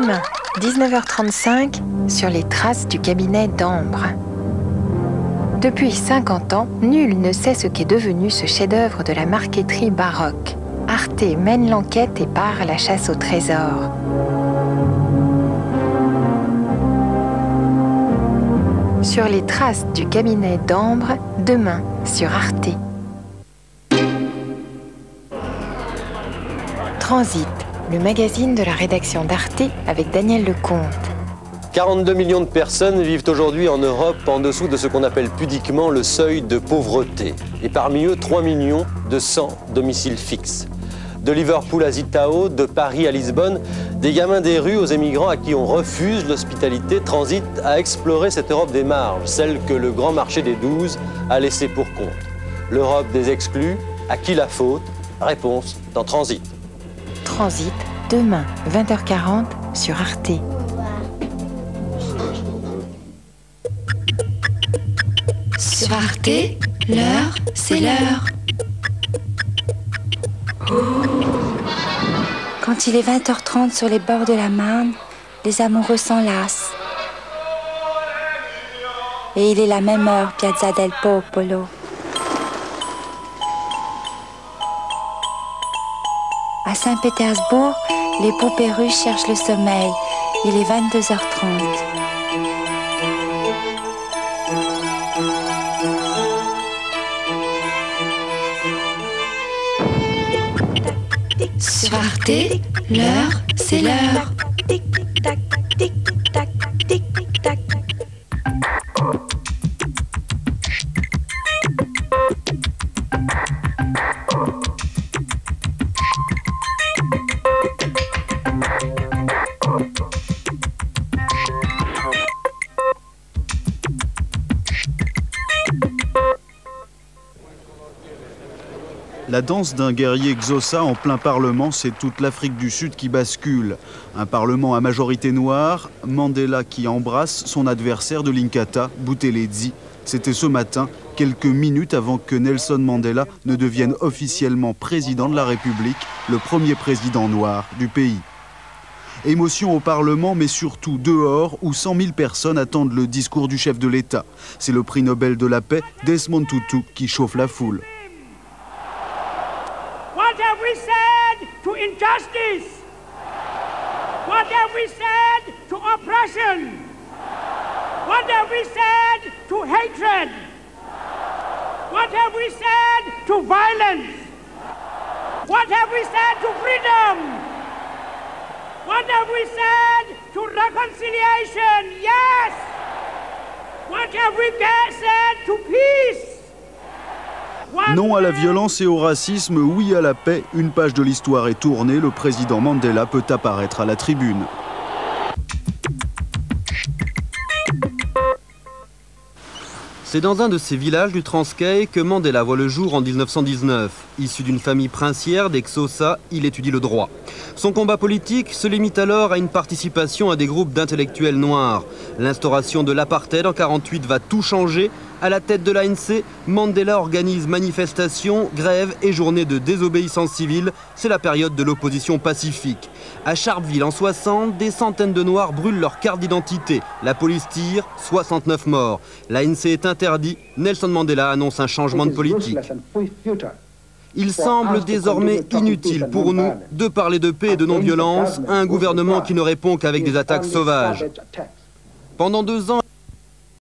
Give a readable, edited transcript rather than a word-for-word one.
Demain, 19h35, sur les traces du cabinet d'Ambre. Depuis 50 ans, nul ne sait ce qu'est devenu ce chef-d'œuvre de la marqueterie baroque. Arte mène l'enquête et part à la chasse au trésor. Sur les traces du cabinet d'Ambre, demain sur Arte. Transit, le magazine de la rédaction d'Arte avec Daniel Lecomte. 42 millions de personnes vivent aujourd'hui en Europe en dessous de ce qu'on appelle pudiquement le seuil de pauvreté. Et parmi eux, 3 millions de sans domicile fixe. De Liverpool à Zittao, de Paris à Lisbonne, des gamins des rues aux émigrants à qui on refuse l'hospitalité transitent à explorer cette Europe des marges, celle que le grand marché des 12 a laissée pour compte. L'Europe des exclus, à qui la faute? Réponse dans Transit. Transit, demain, 20h40 sur Arte. Sur Arte, l'heure, c'est l'heure. Quand il est 20h30 sur les bords de la Marne, les amoureux s'enlacent. Et il est la même heure, Piazza del Popolo. À Saint-Pétersbourg, les poupées russes cherchent le sommeil. Il est 22h30. Sur Arte, l'heure, c'est l'heure. Tic-tac, tic-tac, tic-tac. La danse d'un guerrier Xhosa en plein Parlement, c'est toute l'Afrique du Sud qui bascule. Un Parlement à majorité noire, Mandela qui embrasse son adversaire de l'Inkatha, Buthelezi. C'était ce matin, quelques minutes avant que Nelson Mandela ne devienne officiellement président de la République, le premier président noir du pays. Émotion au Parlement, mais surtout dehors, où 100 000 personnes attendent le discours du chef de l'État. C'est le prix Nobel de la paix, Desmond Tutu, qui chauffe la foule. What have we said to injustice? What have we said to oppression? What have we said to hatred? What have we said to violence? What have we said to freedom? What have we said to reconciliation? Yes! What have we said to peace? Non à la violence et au racisme, oui à la paix. Une page de l'histoire est tournée, le président Mandela peut apparaître à la tribune. C'est dans un de ces villages du Transkei que Mandela voit le jour en 1919. Issu d'une famille princière des Xhosa, il étudie le droit. Son combat politique se limite alors à une participation à des groupes d'intellectuels noirs. L'instauration de l'apartheid en 1948 va tout changer. À la tête de l'ANC, Mandela organise manifestations, grèves et journées de désobéissance civile. C'est la période de l'opposition pacifique. À Sharpeville en 1960, des centaines de Noirs brûlent leur carte d'identité. La police tire, 69 morts. L'ANC est interdit. Nelson Mandela annonce un changement de politique. Il semble désormais inutile pour nous de parler de paix et de non-violence à un gouvernement qui ne répond qu'avec des attaques sauvages. Pendant 2 ans,